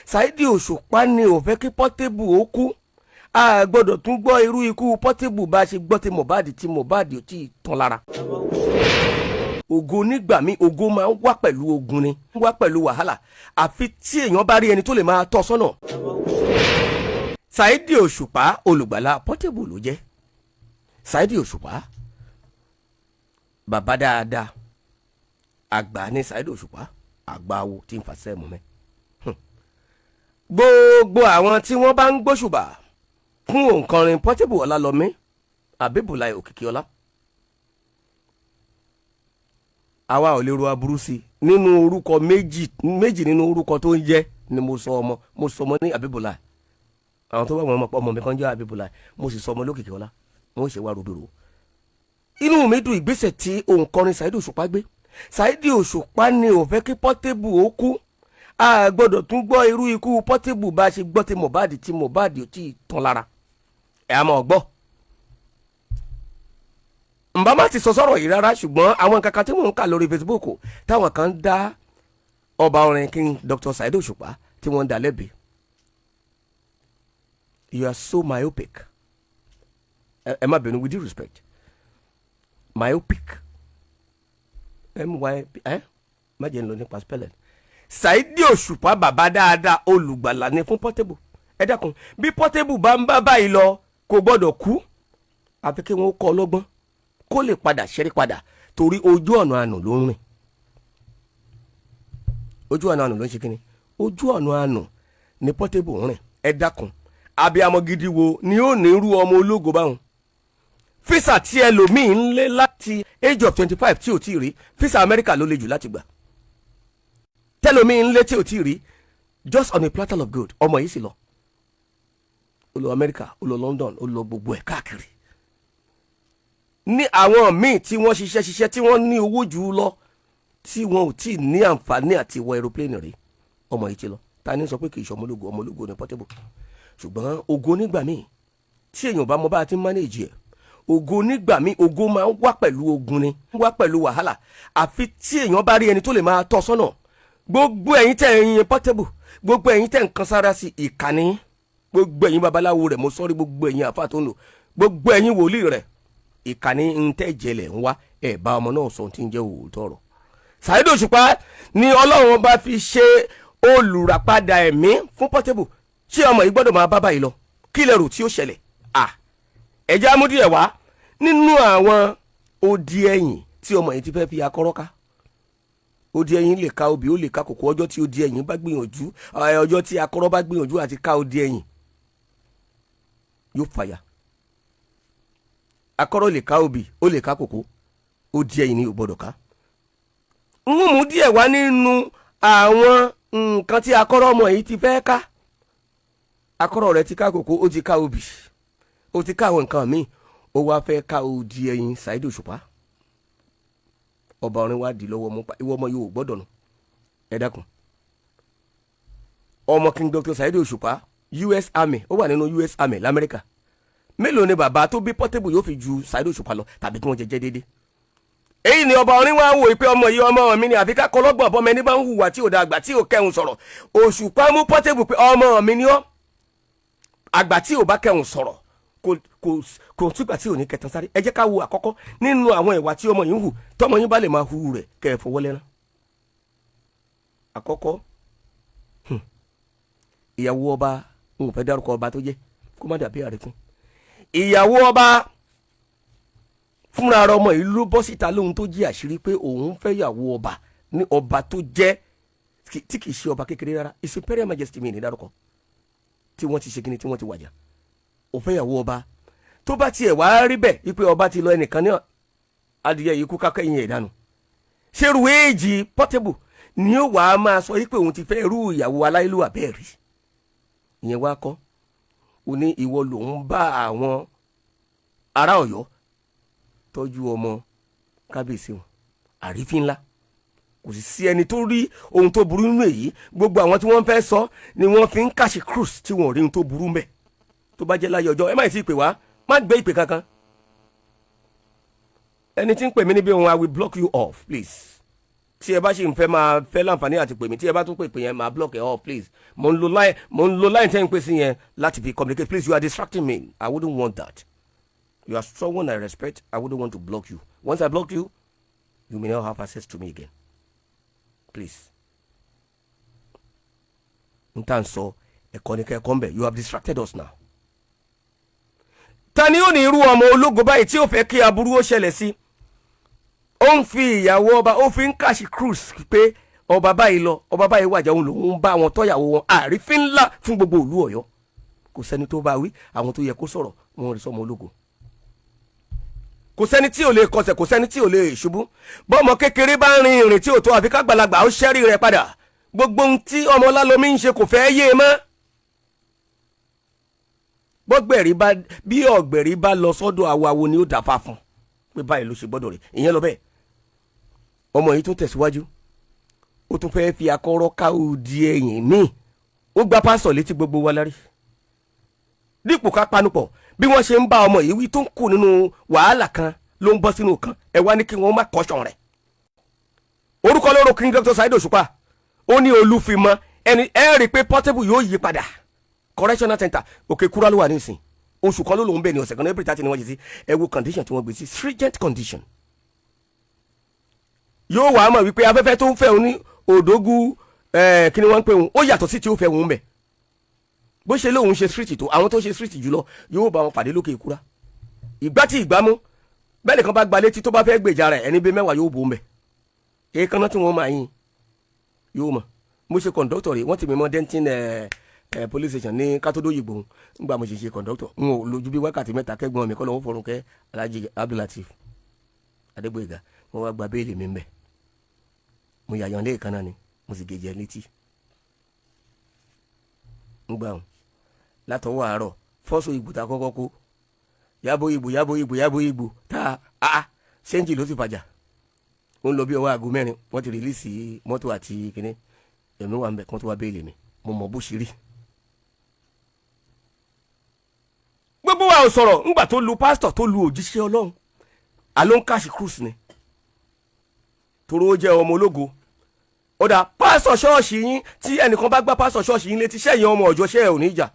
Saheed Osupa ni ò fẹ́ kí Portable ó kú a gbọ́dọ̀ tún gbọ́ irú ikú Portable bá ṣe gbọ́ tí Mohbad ò tí ì tán lára. Ògo nígbà míì ògo máa ń wá pẹ̀lú ogun ni wá pẹ̀lú wàhálà àfi tí èèyàn bá rí ẹni tó lè máa tọ́ sọ́nà. Saheed Osupa olùgbàlà Portable ló jẹ́. Saheed Osupa bàbá dáadáa àgbà ní Saheed Osupa àgbà awo tí ń fa sẹ́ẹ̀mù mẹ́. Gbogbo àwọn tí wọ́n bá ń gbóṣùbà fún òǹkọrin Portable Ọlálọ́mí Abíbùláì Òkìkíọlá àwa ò lè ro aburú sí nínú orúkọ méjì nínú orúkọ tó ń jẹ́ ni mo sọ ọmọ ní Abíbùláì. Àwọn tó bá wọn ọmọ mi kan jẹ́ Abíbùláì mo sì sọ ọmọ l'Òkìkíọlá wọn ò ṣe wá rúdurù. Inú mi dùn ìgbésẹ̀ tí òǹkọrin Saheed Osupa gbé. Saheed Osupa ni ò fẹ́ kí Portable ó kú a gbọ́dọ̀ tún gbọ́ irú ikú Portable bá ṣe gbọ́ tí Mohbad ò tí ì tán lára. Ẹ á mọ̀ gbọ́. Ǹbá má ti sọ sọ̀rọ̀ yìí rárá ṣùgbọ́n àwọn kankan tí mò ń kà lórí Facebook táwọn kan dá ọba orin King Dr. Saheed Osupa tí wọ́n ń dá lẹ́bi. You are so myopic. Ẹ má bínú with due respect. Myopic. Má jẹ́ ń lọ nípa spelling. Saheed Osupa bàbá dáadáa olùgbàlà ni fún Portable. Ẹ dákun bí Portable bá ń bá báyìí lọ kò gbọ́dọ̀ kú àfi kí wọ́n kọ́ ọlọ́gbọ́n kó lè padà ṣẹ́rí padà torí ojú ọ̀nà àánú ló ń rìn. Ojú ọ̀nà àánú ló ń ṣe kíni? Ojú ọ̀nà àánú ni Portable ń rìn. Ẹ dákun abiyamọ gidi wo ni ó ní irú ọmọ ológo báwọn. Físà tí ẹlòmíì ń lé láti age of 25 tí ò tí ì rí físà Amẹ́ríkà ló le jù láti gbà. Tẹ́lòmíì ń lé tí ò tí ì rí just on a platter of gold ọmọ yìí sì lọ. Ó lọ Amẹ́ríkà ó lọ London ó lọ gbogbo ẹ̀ káàkiri. Ní àwọn míì tí wọ́n ṣiṣẹ́ tí wọ́n ní owó jù ú lọ tí wọn ò tí ì ní àǹfààní àti wọ aeroplane rí ọmọ yìí ti lọ. Ta ni sọ pé kì í ṣe ọmọ ológo ní Portable. Ṣùgbọ́n ògo nígbà míì tí èèyàn bá mọ bá ti manage ẹ̀ ògo nígbà míì ògo máa ń wá pẹ̀lú ogun ni wá pẹ̀lú wàhálà àfi tí èèyàn bá rí ẹni tó lè máa tọ́ sọ́nà. Gbogbo ẹ̀yin tẹ́ ẹ̀yin Portable gbogbo ẹ̀yin tẹ́ nǹkan sára sí ìkànnì gbogbo ẹ̀yin babaláwo rẹ̀ mo sọ́rí gbogbo ẹ̀yin àfáà tó ń lò gbogbo ẹ̀yin wòlíì rẹ̀ ìkànnì ń tẹ́ jẹlẹ̀ ń wá ẹ̀ bá ọmọ náà sọ tí ń jẹ́ òótọ́ ọ̀rọ̀. Saheed Osupa ni Ọlọ́run bá fi ṣe olùràpadà ẹ̀mí fún Portable. Ṣé ọmọ yìí gbọ́dọ̀ máa bá báyìí lọ kí lẹ rò tí ó ṣẹlẹ̀? Ẹ̀jẹ̀ amúdíẹ̀ wá nínú àwọn odi ẹ̀yìn tí ọmọ yìí ti fẹ́ fi akọ́rọ́ ká. Odi ẹ̀yìn lè ka obì ó lè ka kòkó ọjọ́ tí odi ẹ̀yìn bá gbìyànjú ọjọ́ tí akọ́rọ́ bá gbìyànjú àti ká odi ẹ̀yìn yóò fàyà. Akọ́rọ́ lè ka obì ó lè ka kòkó odi ẹ̀yìn ni ò gbọ́dọ̀ ká. Ń mú díẹ̀ wá nínú àwọn nǹkan tí akọ́rọ́ ọmọ yìí ti fẹ́ ká. Akọ́rọ́ rẹ̀ ti ká kòkó ó ti ká obì ó ti ká àwọn nǹkan míì ó wá fẹ́ ká odi ẹ̀yìn Saheed Osupa. Ọba orin wá di lọ́wọ́ mú pa ìwọ ọmọ yóò gbọ́dọ̀ nù. Ẹ dákun ọmọ King Dr. Saheed Osupa US Army ó wà nínú US Army l'Amẹ́ríkà. Mélòó ni bàbá tó bí Portable yóò fi ju Saheed Osupa lọ tàbí kí wọ́n jẹ́ déédéé. Èyí ni ọba orin wá wò pé ọmọ yìí ọmọ mi ni àfi ká kọlọ́gbọ̀n bọ́mọ ẹni bá ń hùwà tí ò da àgbà tí ò kẹhùn sọ̀rọ̀. Osupa mú Portable pé ọmọ mi ni ọ́ àgbà tí ò bá kẹhùn sọ̀rọ̀ kò sígbà tí ò ní kẹtàn sáré. Ẹ jẹ́ ká wo àkọ́kọ́ nínú àwọn ìwà tí ọmọ yìí ń hù tọmọ yín bá lè máa hu rẹ̀ kẹ́ ẹ fọwọ́ lẹ́rán. Àkọ́kọ́ ìyàwó ọba n ò fẹ́ dárúkọ ọba tó jẹ́ kó má dàbí àrífín. Ìyàwó ọba fúnra ara ọmọ yìí ló bọ́ síta lóhun tó jí àṣírí pé òun fẹ́ yàwó ọba ní ọba tó jẹ́ tí kì í ṣe ọba kékeré rárá His Imperial Majesty mi ní dárúkọ tí wọ́n ti ṣe kíni tí wọ́n ti wàjà. Ó fẹ́ yàwó ọba tó bá tiẹ̀ wá rí bẹ́ẹ̀ wípé ọba ti lọ ẹnìkan ní adìyẹ yìí kú kákẹ́yìn ẹ̀ dànù. Ṣerú èjì Portable ni ó wàá máa sọ wípé òun ti fẹ́ rú ìyàwó aláìlúwà bẹ́ẹ̀ rí. Ìyẹn wá kọ́ ó ní ìwọ lòun bá àwọn ará Ọ̀yọ́ tọ́jú ọmọ kábíyèsí wọn àrífín ńlá. Kò sì sí ẹni tó rí ohun tó burú nínú èyí gbogbo àwọn tí wọ́n fẹ́ sọ ni wọ́n fi ń kàṣì cruise tí wọ́n rí ohun tó burú mbẹ̀. Tó bá jẹ́ láyé ọjọ́ ẹ má sì pè wá má gbé ìpè kankan. Ẹni tí ń pè mí níbi ohun I will block you off please tí ẹ bá ṣì ń fẹ́ máa fẹ́ láǹfààní àti pè mí tí ẹ bá tún pè yẹn máa block ẹ please mo ń lo line tẹ́ ń pè sí yẹn láti fi communicate please you are distracting me I wouldn't want that you are someone I respect I wouldn't want to block you once I block you you may not have access to me again please n ta n sọ ẹ̀kọ́ ni kẹ́kọ̀ọ́ mbẹ̀ you have distracted us now. ta ni ó ní irú ọmọ ológo báyìí tí ó fẹ́ kí aburú ó ṣẹlẹ̀ sí ó ń fi ìyàwó ọba ó fi ń kàṣì cruise pé ọba báyìí lọ ọba báyìí wàjà òun lòun ń bá wọn tọ́yàwó wọn àrífín ńlá fún gbogbo ìlú Ọ̀yọ́ kò sẹ́ni tó bá wí àwọn tó yẹ kó sọ̀rọ̀ wọn rí sọmọ ológo kò sẹ́ni tí ò lè kọsẹ̀ kò sẹ́ni tí ò lè ṣubú bọ́mọ kékeré bá ń rin ìrìn tí ò tó àfi kágbàlagbà ó ṣẹ́rí rẹ̀ padà gbogbo ohun tí ọmọ Ọlálọ́mí ń ṣe kò fẹ́ yé e mọ́ bí ọ̀gbẹ̀rí bá lọ sọ́dọ̀ àwọ̀ ni ó dàfà fún pé báyìí ló ṣe gbọ́dọ̀ rẹ̀ ìyẹn lọ bẹ́ẹ̀ ọmọ yìí tún tẹ̀síwájú ó tún fẹ́ẹ́ fi akọ́rọ́ ká òdi ẹ̀yìn míì ó gba pásọ̀ létí gbogbo wa lárí dípò ká panupọ̀ bí wọ́n ṣe ń bá ọmọ yìí wí tó ń kù nínú wàhálà kan ló ń bọ́ sínú kan ẹ wá ní kí wọ́n má kọ́ṣọ̀n rẹ̀ orúkọ lóró King Dr. Saheed Osupa ó ní olúfimọ́ ẹni ẹ rí i pé Portable yóò yí padà correctional center òkè kúrá ló wà nísìn oṣù kan ló lòún bẹ̀ ní ọ̀sẹ̀ kan April 30 ni wọ́n ṣe sí ẹ wo condition tí wọ́n gbé sí stringent condition yóò wá mọ̀ wípé afẹ́fẹ́ tó ń fẹ́ òun ní òdógún kí ni wọ́n ń pè òun ó yàtọ̀ sí tí ó fẹ́ òun bẹ̀ bó ṣe lóun ṣe street tó àwọn tó ṣe street jùlọ yóò bá wọn pàdé lókè ìkúra ìgbà tí ìgbà mú bẹ́ẹ̀ nìkan bá gba létí tó bá fẹ́ gbèjà rẹ̀ ẹni bíi mẹ́wàá yóò bò ń bẹ̀ èèkánná tí wọ́n máa yín yóò mọ̀ mo ṣe conductor rẹ̀ wọ́n ti mímọ́ dentin police station ní kátódó yìgbò ńgbà mo ṣe conductor n ò lójú bí wákàtí mẹ́ta kẹ́gbọ́n mi kọ́ lọ́wọ́ Fọ̀rúnkẹ́ Alhaji Abdulateef Adégbóyèga wọ́n wá gba béèlì mi ń bẹ̀ mo yàyàn lé ìkànnà ni mo sì gèjè létí ńgbà wọn látọwọ́ àárọ̀ fọ́sọ̀ ìgbò tá kọ́kọ́ kó yábò ìgbò tá a ṣẹ́ńjì ló sì fàjà ó ń lọ bí ọwọ́ aago mẹ́rin wọ́n ti rìlíìsì mọ́tò àti kínní ẹ̀mí wà ń bẹ̀ kán tó wá béèlì mi mo mọ̀ bó ṣe rí. gbogbo wa ò sọ̀rọ̀ ńgbà tó lu pásítọ̀ tó lu òjíṣẹ́ Ọlọ́run àló ń káṣí cruise ni toró jẹ́ ọmọ ológo ó dà pásítọ̀ ṣọ́ọ̀ṣì yín tí ẹnìkan bá gbá pásítọ̀ ṣọ́ọ̀ṣì yín létí sẹ́yìn ọmọ ọ̀jọ́ ṣẹ́ ẹ̀ ò ní jà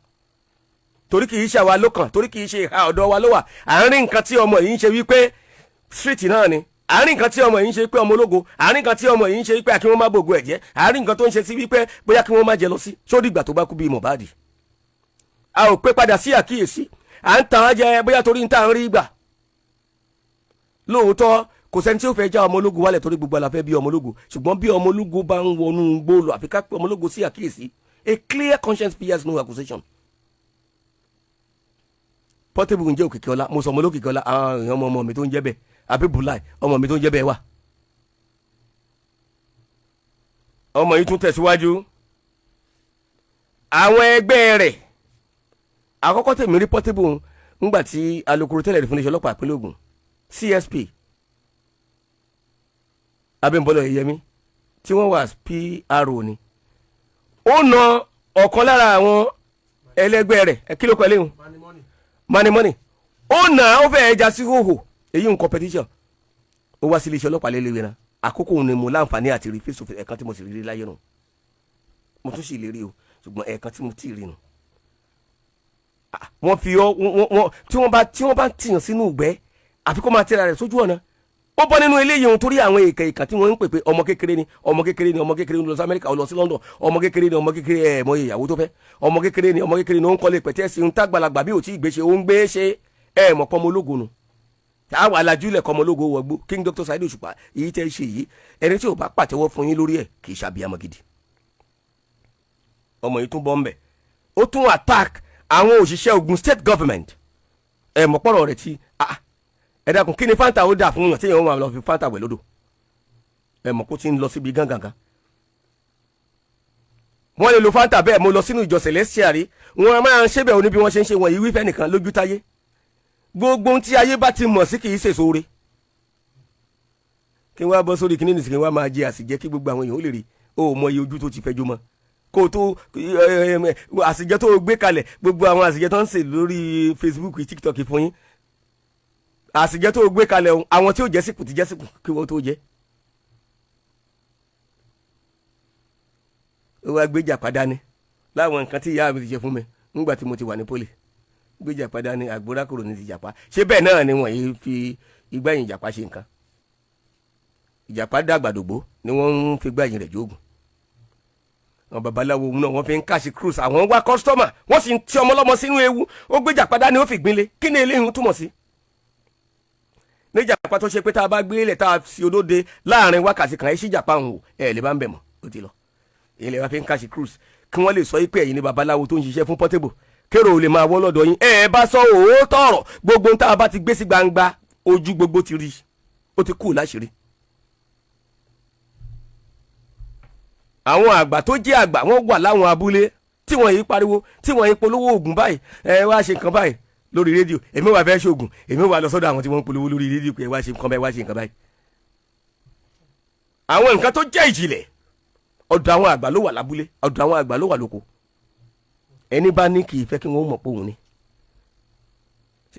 torí kì í ṣe àwa ló kàn torí kì í ṣe ìhà ọ̀dọ́ wa ló wà àárín nǹkan tí ọmọ yìí ń ṣe wípé street náà ni àárín nǹkan tí ọmọ yìí ń ṣe pé ọmọ ológo àárín nǹkan tí ọmọ yìí ń ṣe pé kí wọ́n má bògo ẹ̀jẹ̀ àárín nǹkan tó ń ṣe sí wípé bóyá kí wọ́n má jẹ lọ sí sórí ìgbà tó bá kú bíi Mohbad a ò pé padà sí àkíyèsí à ń tàn án jẹ bóyá torí ń tà ń rí gbà lóòótọ́ kò sẹ́ni tí ó fẹ́ já ọmọ ológo wálẹ̀ torí gbogbo àlàfẹ́ bí ọmọ ológo ṣùgbọ́n bí ọmọ ológo bá ń wọnú gbóòlò àfi ká pé ọmọ ológo sí àkíyèsí a clear conscience fears no accusation. Portable ń jẹ́ òkìkí ọlá mo sọ ọmọ olókìkí ọlá àwọn èèyàn ọmọ mi tó ń jẹ́ bẹ́ẹ̀ Abibulai ọmọ mi tó ń jẹ́ bẹ́ẹ̀ wà. ọmọ yìí tún tẹ̀síwájú àwọn ẹgbẹ́ rẹ̀ àkọ́kọ́ tèmi rí Portable ńgbà tí alukoro tẹ́lẹ̀ fún iléeṣẹ́ ọlọ́pàá ìpínlẹ̀ Ògùn CSP Abímbọ́lá Oyèyẹmí tí wọ́n wà PRO ni ó na ọ̀kan lára àwọn ẹlẹgbẹ́ rẹ̀ kí ló kọ́ léhùn manimọ́nì ó na ó fẹ́ ẹja sí hòhò èyí ń competition ó wá sí iléeṣẹ́ ọlọ́pàá lélẹ́wé náà àkókò ni mo láǹfààní àti rí face to face ẹ̀ẹ̀kan tí mo sì rí láyé nù mo tún sì lè rí o ṣùgbọ́n ẹ̀ẹ̀kan tí mo ti rí nù wọ́n fi ọ́ tí wọ́n bá tìyàn sínú ìgbẹ́ àfi kó máa tẹ́ra rẹ̀ sójú ọ̀nà ó bọ́ nínú eléyìí ohun torí àwọn èèkàn ìkàn tí wọ́n ń pè pé ọmọ kékeré ni ọmọ kékeré ni ọmọ kékeré ni lọ sí Amẹ́ríkà ó lọ sí London ọmọ kékeré ni ọmọ kékeré ẹ̀ mọ ìyàwó tó fẹ́ ọmọ kékeré ni ó ń kọ́lé pẹ̀tẹ́sì ń tágbàlagbà bí ò tí ì gbé ṣe ó ń gbé ṣe ẹ̀ mọ̀ pọ́nmọ ológo nu àwọn alájúlẹ̀ kọ́mọ ológo wọgbó King Dr. Saheed Osupa èyí tẹ́ ṣe yìí ẹni tí ò bá pàtẹ́wọ́ fún yín lórí ẹ̀ kì í ṣàbíyamọ gidi ọmọ yìí tún bọ́ ń bẹ̀ ó tún attack àwọn òṣìṣẹ́ Ogun State Government ẹ̀ mọ̀ pọ́rọ̀ rẹ̀ ti ẹ dákun kí ni Fanta ó dà fún yàn tí èèyàn máa lọ fi Fanta wẹ̀ lódò ẹ mọ̀ kó ti ń lọ síbi gángan wọ́n lè lo Fanta bẹ́ẹ̀ mo lọ sínú ìjọ Celestial rí wọ́n máa ń ṣébẹ̀ òní bí wọ́n ṣe ń ṣe wọ̀nyí wífẹ́ nìkan lójú táyé gbogbo ohun tí ayé bá ti mọ̀ sí kì í ṣèso re kí wọ́n á bọ́ sórí kíní nìsín kí wọ́n á máa jẹ àsìjẹ́ kí gbogbo àwọn èèyàn ó lè rí o mọ iye ojú tó ti fẹjú mọ́ kó tó àsìjẹ́ tó gbé kalẹ̀ gbogbo àwọn àsìjẹ́ tó ń ṣe lórí Facebook TikTok fún yín àsìjẹ́ tó gbé kalẹ̀ àwọn tí ó jẹ́ síkù ti jẹ́ síkù kí wọ́n tó jẹ́ ó wá gbé ìjàpá dání láwọn nǹkan tí ìyá mi ti ṣe fún mi nígbà tí mo ti wà ní poli gbé ìjàpá dání àgbórákòrò ní ti ìjàpá ṣé bẹ́ẹ̀ náà ni wọ́n yìí fi igbá ẹ̀yìn ìjàpá ṣe nǹkan ìjàpá dàgbàdògbò ni wọ́n ń fi igbá ẹ̀yìn rẹ̀ jóògùn àwọn babaláwo náà wọ́n fi ń káṣí cruise àwọn wá kọ́sítọ́mà wọ́n sì ń ti ọmọ ọlọ́mọ sínú ewu ó gbé ìjàpá dání ó fi gbínlé kí ni eléyìí túmọ̀ sí ní ìjàpá tó ṣe pé tá a bá gbé ilẹ̀ tá a fi olóde láàrin wákàtí kan ẹ̀ sí ìjàpá òun ẹ̀ lè bá ń bẹ̀ mọ́ ó ti lọ èyí lè wá fi ń káṣí cruise kí wọ́n lè sọ pé ẹ̀yin ni babaláwo tó ń ṣiṣẹ́ fún Portable kérò ò lè máa wọ́ lọ́dọ̀ yín bá sọ òótọ́ ọ̀rọ̀ gbogbo tá a bá ti gbé sí gbangba ojú gbogbo ti rí ó ti kú láṣìírí. àwọn àgbà tó jẹ́ àgbà wọ́n wà láwọn abúlé tí wọ́n yìí pariwo tí wọ́n yìí polówó oògùn báyìí wá ṣe nǹkan báyìí lórí rédíò èmi wà fẹ́ ṣoògùn èmi wà lọ sọ́dọ̀ àwọn tí wọ́n ń polówó lórí rédíò pé wá ṣe nǹkan báyìí wá ṣe nǹkan báyìí. àwọn nǹkan tó jẹ́ ìjìnlẹ̀ ọ̀dọ̀ àwọn àgbà ló wà lábúlé ọ̀dọ̀ àwọn àgbà ló wà lóko ẹni bá ní kì í fẹ́ kí wọ́n mọ̀ pé òun ni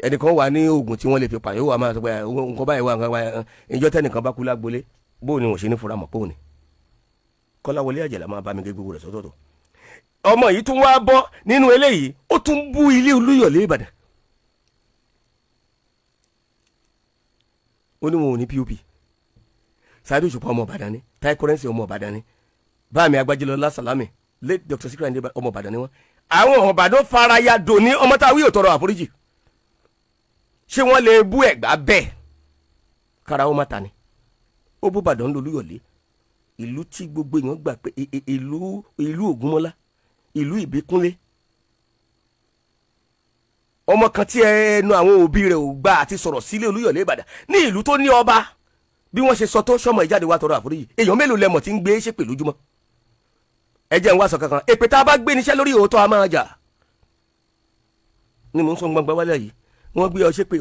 ẹnìkan wà ní oògùn tí wọ́n lè fi pààyàn ó wà máa sọ pé nǹkan báyìí wà nǹkan báyìí ìjọ tẹ́nìkan bá kú lágbolé bóun ni wọ́n ṣe ní fura mọ̀ pé òun ni Kọ́láwọlé Àjàlá máa bá mi gé gbogbo rẹ̀ sọ́tọ̀ọ̀tọ̀ ọmọ yìí tún wá bọ́ nínú eléyìí ó tún bú ilé Olúyọ̀lé Ìbàdàn ó ní wọn ò ní POP Saheed Òṣùpá ọmọ Ìbàdàn ni Tai Currency ọmọ Ìbàdàn ni báàmì Agbájélọlá Sàlámì late Dr. Sikiru Ayinde ọmọ Ìbàdàn ni wọn àwọn Ìbàdàn faraya dò ní ọmọ táwí ò tọrọ àforíjì ṣé wọ́n lè bú Ẹ̀gbá bẹ́ẹ̀ kára ó má ta ni ó bú Ìbàdàn lólúyọ̀lé ìlú tí gbogbo èèyàn gbà pé ìlú Ògúnmọ́lá ìlú Ìbíkúnlé ọmọ kan tí ẹnu àwọn òbí rẹ̀ ò gbà àti sọ̀rọ̀ sílé Olúyọ̀lé Ìbàdàn ní ìlú tó ní ọba bí wọ́n ṣe sọ tó sọmọ ìjáde wa tọrọ àforíjì èèyàn mélòó lẹmọ̀ tí ń gbé ṣépè lójúmọ́ ẹ jẹ́ ń wá sọ kankan èpè tá a bá gbé níṣẹ́ lórí òótọ́ a máa jà ni mò ń sọ gbangba wálé yìí wọ́n gbé ọ ṣépè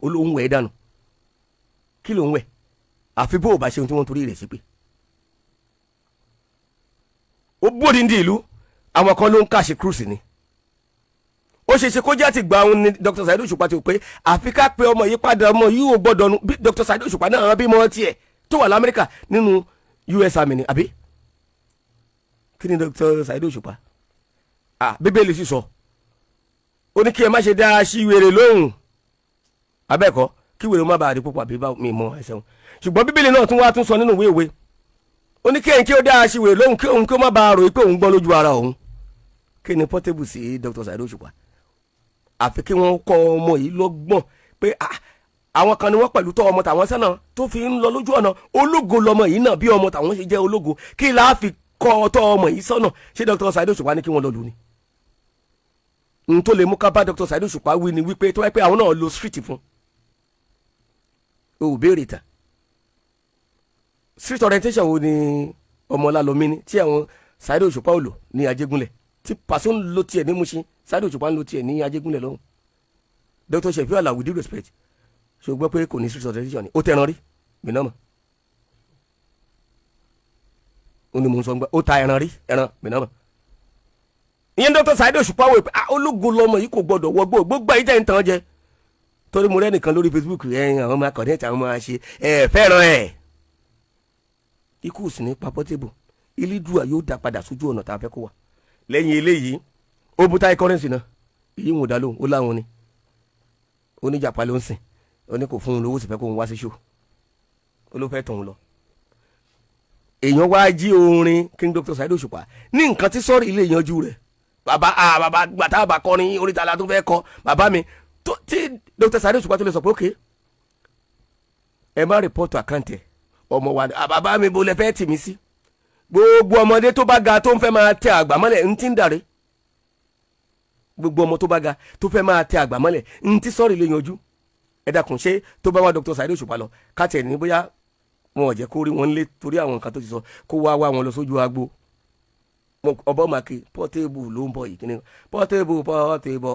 olóhùn wẹ̀ dànù kí ló ń wẹ̀ àfi bó o bá ṣe ohun tí wọ́n torí rẹ̀ ṣépè ó bóde ní ìlú àwọn kan ló ń káṣe cruise ni ó ṣe ṣe kó jẹ́ àti gba òun ni Dr. Saheed Òṣùpá ti pé àfi ká pé ọmọ yìí padà ọmọ yìí ò gbọ́dọ̀ nu bí Dr. Saheed Òṣùpá náà bímọ tiẹ̀ tó wà lamẹ́ríkà nínú US Army ni àbí kí ni Dr. Saheed Òṣùpá bíbélì sì sọ ó ní kí ẹ má ṣe dá sí wèrè lóhùn abẹ́ẹ̀kọ́ kí wèrè má bàa di púpọ̀ àbí bá mi mọ ẹsẹ̀ wọn ṣùgbọ́n bíbélì náà tún sọ nínú ìwé ìwé ó ní kéyìn kí ó dá sí wèrè lóhùn kí òun kí ó má bàa rò pé òun gbọ́ lójú ara òun kí ni Portable sí Dr. Saheed Òṣùpá àfi kí wọ́n kọ́ ọmọ yìí lọ́gbọ́n pé àwọn kan ni wọ́n pẹ̀lú tọ́ ọmọ tàwọn sẹ́nà tó fi ń lọ lójú ọ̀nà ológo lọmọ yìí náà bí ọmọ tàwọn ṣe jẹ́ ológo kí láà fi kọ́ tọ́ ọmọ yìí sọ́nà ṣé Dr. Saheed Òṣùpá ní kí wọ́n lọ lù ní. n tó lè mú ká bá Dr. Saheed Òṣùpá wí ni wípé tó wáyé pé àwọn náà lo street fún o béèrè tán street orientation wo ni ọmọlálọmí ni tí àwọn Saheed Òṣùpá ò lò ní Ajégúnlẹ̀ tí pàṣẹ ń lo tiẹ̀ ní Mùṣín Saheed Òṣùpá ń lo tiẹ̀ ní Ajégúnlẹ̀ lọ́hùn Dr. Sefiu Alao with due respect ṣe gbọ́ pé kò ní street orientation ni ó tẹran rí mìíràn mọ́ ó ní mò ń sọ gbọ́ ó ta ẹran rí ẹran mìíràn mọ́ ìyẹn Dr. Saheed Òṣùpá wò pé ológun lọmọ yìí kò gbọdọ̀ wọgbọ́ gbogbo ayé jẹ́ ń tàn jẹ torí mo rẹ́nìkan lórí Facebook àwọn ọmọ akọ̀dẹ́ntì àwọn ọmọ ṣe fẹ́ràn ẹ̀ ikú sì ní pa Portable Elédùà yóò dá padà sójú ọ̀nà tá a fẹ́ kó wa lẹ́yìn eléyìí ó bú Tai Currency náà èyí ń wò dá lóhùn ó láwọn ni oníjàpá ló ń sìn ó ní kò fún un lówó sì fẹ́ kó ń wá sí ṣó ó ló fẹ́ tọ̀hún lọ. èèyàn wá jí orin King Dr. Saheed Òṣùpá ní nǹkan tí sọ́ọ̀rì ilé yanjú rẹ̀ bàbá gbàtà bá kọrin oríta la tó fẹ́ kọ bàbá mi tí Dr. Saheed Òṣùpá tó lè sọ pé ókè ẹ má rìpọ́tù àkáǹtì ẹ̀ ọmọ wa bàbá mi bo lẹ fẹ́ tì mí sí gbogbo ọmọdé tó bá ga tó ń fẹ́ máa tẹ àgbà mọ́lẹ̀ ń tí ń dàrí gbogbo ọmọ tó bá ga tó fẹ́ máa tẹ àgbà mọ́lẹ̀ ń tí sọ́ọ̀rì lè yanjú ẹ dákun ṣé tó bá wá Dr. Saheed Òṣùpá lọ káàtì ẹ̀ ní bóyá wọn ò jẹ́ kó rí wọn lé torí àwọn nǹkan tó ti sọ kó wá wọn lọ sójú agbo ọba màkì Portable ló ń bọ̀ yìí kíni Portable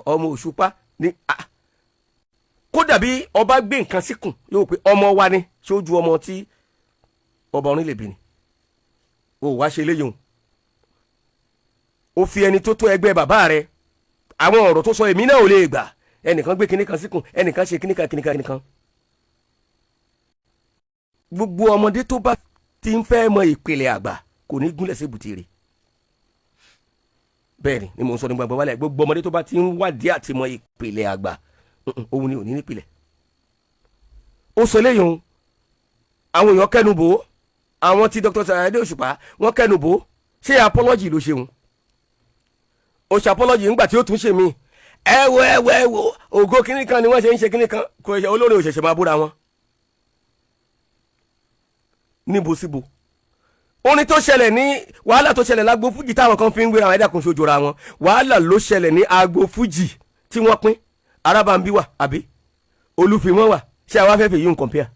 ọmọ Òṣùpá ní kó dàbí ọba gbé nǹkan síkùn yóò pé ọmọ wa ni ṣojú ọmọ tí ọba orin lè bí ni o wá ṣe léyìn o fi ẹni tó tó ẹgbẹ́ bàbá rẹ àwọn ọ̀rọ̀ tó sọ èmi náà ò lè gbà ẹnìkan gbé kíní kan síkùn ẹnìkan ṣe kíní kan gbogbo ọmọdé tó bá ti ń fẹ́ mọ ìpìlẹ̀ àgbà kò ní gúnlẹ̀ sí bùtìrì bẹ́ẹ̀ ni mo ń sọ ní gbàgbọ́ wálẹ̀ gbogbo ọmọdé tó bá ti ń wádìí àti mọ ìpìlẹ̀ àgbà òun ni ò ní nípìlẹ̀. ó sọ léyìn òun àwọn èèyàn kẹnu bò ó àwọn tí Dr. Saheed Osupa wọ́n kẹnu bò ó ṣé apology ló ṣeun ó ṣe apology nígbà tí ó tún ṣe mí ẹ wo ògo kínní kan ni wọ́n ṣe ń ṣe kínní kan kò ṣe olórin òṣèṣe máa búra wọn níbo síbo. orin tó ṣẹlẹ̀ ní wàhálà tó ṣẹlẹ̀ lágbo fújì táwọn kan fi ń gbéra àwọn ẹ̀dá kan ṣojúra wọn wàhálà ló ṣẹlẹ̀ ní agbo fújì tí wọ́n pín arábàmbí wà àbí olúfimọ́ wà ṣé àwa fẹ́ fi yí nǹkan pẹ́à.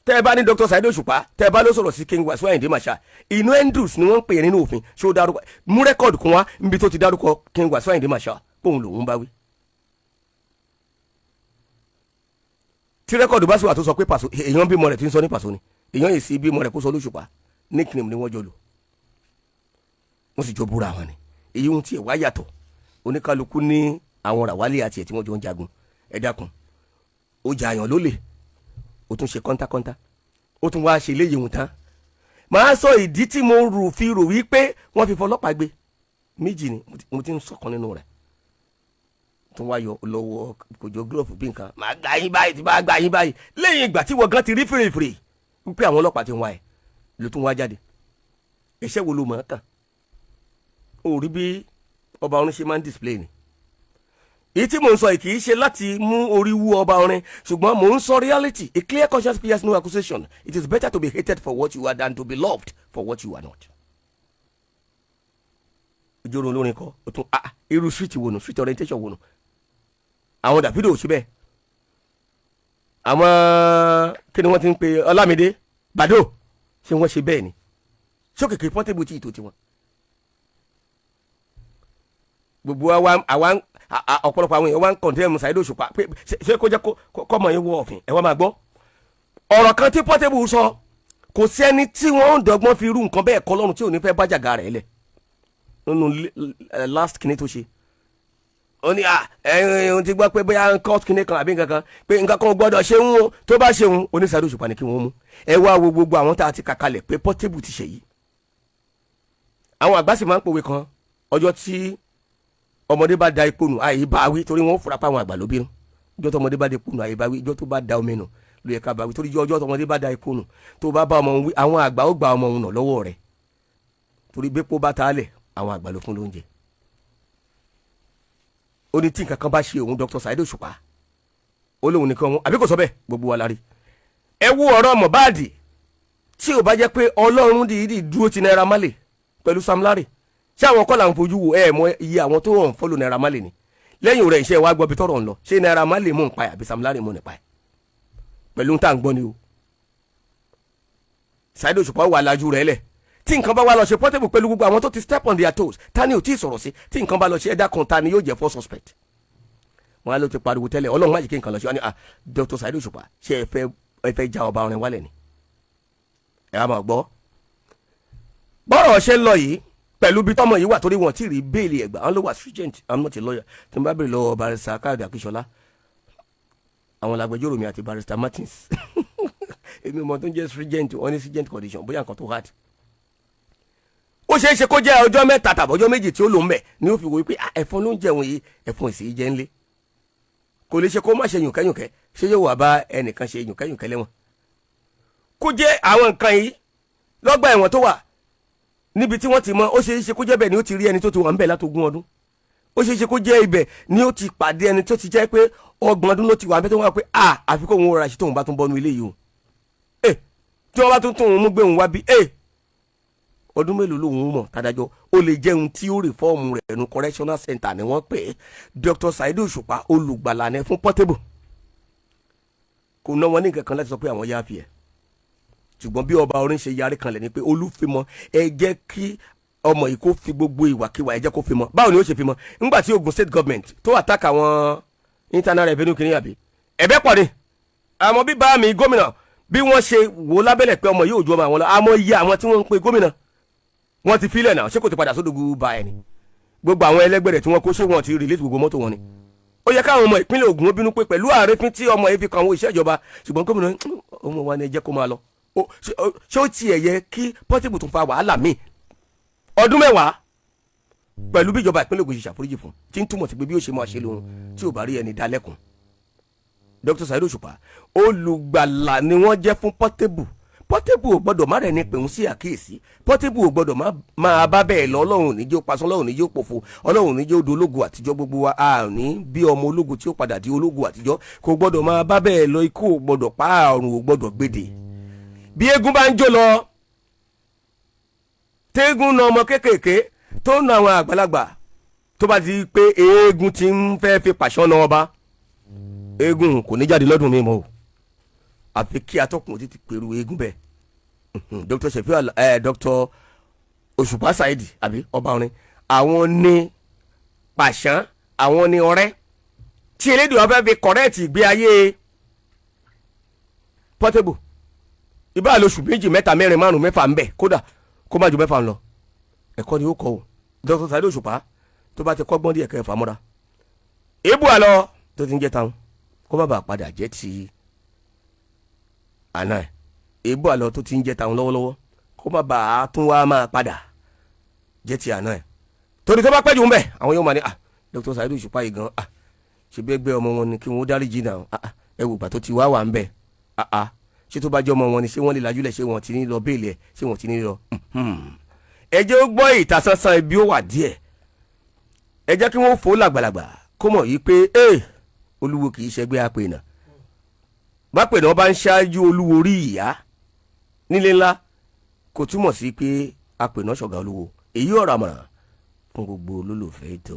tẹ́ ẹ bá ní Dr. Saheed Osupa tẹ́ ẹ bá ló sọ̀rọ̀ sí King Wasiu Ayinde Marshal innuendos ni wọ́n ń pè nínú òfin ṣé ó dárúkọ mú rẹ́kọ̀dù kan wá níbi tó ti dárúkọ King Wasiu Ayinde Marshal póun lòun bá wí. tí rẹ́kọ̀dù bá sì wà tó sọ pé pàṣọ èèyàn bímọ rẹ̀ tí ń sọ ní pàṣọ ni èèyàn yìí sí bímọ rẹ̀ kó sọ lóṣùpá nickname ni wọ́n jọ lò wọ́n sì jọ búra wọn ni èyí ohun tí ẹ̀ wá yàtọ̀ oníkálukú ní àwọn ràwálé àti ẹ̀ tí wọ́n jọ ń jagun ẹ dákun ó jà àyàn lólè ó tún ṣe kọ́ńtákọ́ńtá ó tún wáá ṣe léyìí ohun tán màá sọ ìdí tí mo fi rò wípé wọ́n fi fọlọ́pàá gbé méjì ni mo ti ń sọ̀kan nínú rẹ̀ tún wá yọ lọ́wọ́ kòjó gílọ̀fù bí nǹkan màá gbà yín báyìí tí bá gbà yín báyìí lẹ́yìn ìgbà tí wọ́n gan ti rí fèrèfèrè wípé àwọn ọlọ́pàá ti ń wá ẹ̀ ló tún wá jáde ẹ̀ṣẹ̀ wo ló mọ̀ ọ́n kàn ó rí bí ọba orin ṣe máa ń display ni èyí tí mò ń sọ yìí kì í ṣe láti mú orí wú ọba orin ṣùgbọ́n mò ń sọ reality a clear conscience fears no accusation it is better to be hated for what you are than to be loved for what you are not. ìjọba olórin kọ ó tún irú street wo nù street orientation wo nù àwọn Davido ò sí bẹ́ẹ̀ àwọn kí ni wọ́n ti ń pe Ọlámídé Bàdó ṣé wọ́n ṣe bẹ́ẹ̀ ni ṣókèké Portable tí ìtò tiwọn. gbogbo àwa ọ̀pọ̀lọpọ̀ àwọn èèyàn wá ń kọ̀ndẹ́mù Saheed Osupa pé ṣé kó jẹ́ kọ́mọ yín wọ ọ̀fìn ẹ̀ wá máa gbọ́. ọ̀rọ̀ kan tí Portable sọ kò sí ẹni tí wọ́n ń dọ́gbọ́n fi irú nǹkan bẹ́ẹ̀ kọ́ lọ́rùn tí ò ní fẹ́ bájàgà rẹ̀ lẹ̀ nínú last kìíní tó ṣe. ó ní ẹ̀hún ti gbọ́ pé bóyá court kìíní kan àbí nǹkan kan pé nǹkan kan gbọ́dọ̀ ṣe ń wo tó bá ṣe ń oní Saheed Osupa ni kí wọ́n mú ẹ wá wo gbogbo àwọn tá a ti kàkalẹ̀ pé Portable ti ṣe yìí. àwọn àgbà sì máa ń pòwe kan ọjọ́ tí ọmọdé bá da epo nù àyè bá wí torí wọn fura pa àwọn àgbà ló bínú ìjọ tó ọmọdé bá da epo nù àyè bá wí ìjọ tó bá da omi nù ló yẹ ká bá wí torí ìjọ tó ọmọdé bá da epo nù tó bá bá ọmọ wí àwọn àgbà ó gba ọmọ òun nà lọ́wọ́ rẹ̀ torí bépo bá ta lẹ̀ àwọn àgbà ló fún lóúnjẹ. ó ní tí nǹkan kan bá ṣe òun Dr. Saheed Osupa ó lóun nìkan wọn àbí kò sọ bẹ́ẹ̀ gbogbo wa la rí. ẹ wo ọ̀rọ̀ Mohbad tí ò bá jẹ́ pé Ọlọ́run dìídì dúró ti Naira Marley pẹ̀lú Sam Larry ṣé àwọn kọ́ là ń fojú wo mọ iye àwọn tó hàn fọ́lù Naira Marley ni lẹ́yìn rẹ̀ iṣẹ́ wa gbọ́ bí tọ́rọ̀ ń lọ ṣé Naira Marley mú un pa àbí Sam Larry mú un pa ẹ̀ pẹ̀lú tá à ń gbọ́ ni o. Saheed Osupa wà lájú rẹ̀ lẹ̀ tí nǹkan bá wà lọ ṣe Portable pẹ̀lú gbogbo àwọn tó ti step on their toes ta ni ò tí ì sọ̀rọ̀ sí tí nǹkan bá lọ ṣe ẹ̀dá kan ta ni yóò jẹ́ first suspect. wọn á lọ ti pariwo tẹ́lẹ̀ Ọlọ́run má jẹ́ kí nǹkan lọ ṣe wọn ni Dr. Saheed Osupa ṣé ẹ fẹ́ já ọba orin wálẹ̀ ni ẹ wá máa gbọ́ bọ́rọ̀ ṣe ń lọ yìí pẹ̀lú bí tọ́mọ yìí wà torí wọn tí rí béèlì ẹ̀gbà wọn ló wà stringent I'm not a lawyer tí n bá bèrè lọ́wọ́ barrister Káyọ̀dé Akínsọ́lá àwọn lágbẹjọ́rò mi àti barrister Martins èmi mọ̀ tó ń jẹ́ stringent wọn ní stringent condition bóyá nǹkan tó hard. ó ṣeé ṣe kó jẹ́ ọjọ́ mẹ́ta tàbí ọjọ́ méjì tí ó lò ń bẹ̀ ni ó fi wò wípé ẹ̀fọn ló ń jẹun yìí ẹ̀fọn ìsì jẹ́ ńlé kò lè ṣe kó má ṣe yùnkẹ́yùnkẹ́ ṣé yóò wà bá ẹnìkan ṣe yùnkẹ́yùnkẹ́ lẹ́wọ̀n kó jẹ́ àwọn nǹkan yìí lọ́gbà ẹ̀wọ̀n tó wà níbi tí wọ́n ti mọ̀ ó ṣeé ṣe kó jẹ́ bẹ́ẹ̀ ni ó ti rí ẹni tó ti wà ń bẹ̀ látogún ọdún ó ṣeé ṣe kó jẹ́ ibẹ̀ ni ó ti pàdé ẹni tó ti jẹ́ pé 30 ọdún ló ti wà ń bẹ̀ tó wà pé àfi kó òun rọra ṣe tóun bá tún bọ́nu ilé yìí o tí wọ́n bá tún tóun mú gbé òun wá bí ọdún mélòó lòun mọ̀ tàdájọ́ ó lè jẹ́ ohun tí ó rìfọ́ọ̀mù rẹ̀ nu correctional center ni wọ́n pè é Dr. Saheed Osupa olùgbàlà ní fún Portable kò ná wọn ní nǹkan kan láti sọ pé àwọn yááfì ẹ̀ ṣùgbọ́n bí ọba orin ṣe yarí kanlẹ̀ ni pé olúfimọ́ ẹ jẹ́ kí ọmọ yìí kó fi gbogbo ìwàkiwà ẹ jẹ́ kó fi mọ́ báwo ni ó ṣe fi mọ́ nígbà tí Ogun State government tó attack àwọn internal revenue kìnìún àbí ẹ̀bẹ̀ pọ̀ ni àmọ́ bí bá mi gómìnà bí wọ́n ṣe wò lábẹ́lẹ̀ pé ọmọ yìí ò ju ọmọ àwọn lọ àmọ́ iye àwọn tí wọ́n ń pe gómìnà wọ́n ti filẹ̀ náà ṣé kò ti padà sódògù bá ẹni gbogbo àwọn ẹlẹgbẹ́ rẹ̀ tí wọ́n kó ṣé wọ́n ti release gbogbo mọ́tò wọn ni ó yẹ káwọn ọmọ ìpínlẹ̀ Ògùn ó bínú pé pẹ̀lú ààrẹ́fín tí ọmọ yìí fi kan àwọn iṣẹ́ ìjọba ṣùgbọ́n gómìnà ọmọ wa ni ẹ jẹ́ kó máa lọ ṣé ó tiẹ̀ yẹ kí Portable tún fa wàhálà míì ọdún 10 pẹ̀lú bí ìjọba ìpínlẹ̀ Ògùn ṣe ṣàforíjì fún tí ń túmọ̀ sí pé bí ó ṣe máa ṣe lóhun tí ò bá rí ẹni dá lẹ́kùn. Dr. Saheed Osupa olùgbàlà ni wọ́n jẹ́ fún Portable. Portable ò gbọ́dọ̀ má rẹ̀ ní pẹ̀hún sí àkíyèsí. Portable ò gbọ́dọ̀ máa bá bẹ́ẹ̀ lọ. Ọlọ́run ò ní jẹ́ ó pasán, Ọlọ́run ò ní jẹ́ ó pòfo, Ọlọ́run ò ní jẹ́ ó di ológo àtijọ́. Gbogbo wa a ní bí ọmọ ológo tí ó padà di ológo àtijọ́. Kò gbọ́dọ̀ máa bá bẹ́ẹ̀ lọ. Ikú ò gbọ́dọ̀ pa, àrùn ò gbọ́dọ̀ gbèdè. Bí eégún bá ń jó lọ, téégún na ọmọ kéékèèké tó ń na àwọn àgbàlagbà, tó bá di pé eégún ti ń fẹ́ fi pàṣán na ọba, eégún kò ní jáde lọ́dún mi mọ́ o. Àfi kí atọ́kùn ti pèrú eégún bẹ́ẹ̀. Dr. Sheffield Dr. Osupa Saheed àbí ọba orin, àwọn ní pàṣán, àwọn ní ọrẹ́ tí elédè wọn fẹ́ fi kọ̀rẹ́ẹ̀tì ìgbé ayé Portable. Ìbá lóṣù 2, 3, 4, 5, 6 ń bẹ̀, kódà kó má ju 6 ń lọ. Ẹ̀kọ́ ni ó kọ́ o. Dr. Saheed Osupa tó bá ti kọ́gbọ́n díẹ̀ kẹ́ ẹ̀ fàmúra. Èébù àlọ́ tó ti ń jẹ́ táwọn kó má bàa padà jẹ́ ti àná ẹ̀. Èébù àlọ́ tó ti ń jẹ́ táwọn lọ́wọ́lọ́wọ́ kó má bàa tún wá máa padà jẹ́ ti àná ẹ̀. Torí tó bá pẹ́ jù ń bẹ̀ àwọn yóò máa ní Dr. Saheed Osupa yìí gan ṣe bí ẹgbẹ́ ọmọ wọn ni kí wọ́n dáríjì náà ẹ wò gbà tó ti wá wà ń bẹ̀ ṣé tó bá jẹ́ ọmọ wọn ni ṣé wọ́n lè lajúlẹ̀ ṣé wọ́n ti ní lọ béèlì ẹ̀ ṣé wọ́n ti ní lọ. Ẹ jẹ́ ó gbọ́ ìtasánsan ibi ó wà díẹ̀. Ẹ jẹ́ kí wọ́n fò làgbàlagbà kó mọ̀ yìí pé olúwo kì í ṣẹgbẹ́ apènà. Bápènà bá ń ṣáájú olúwo rí ìyá nílé ńlá kò túmọ̀ sí pé apènà ṣọ̀gá olúwo. Èyí ọ̀rọ̀ àmọ̀ràn fún gbogbo olólùfẹ́ ètò.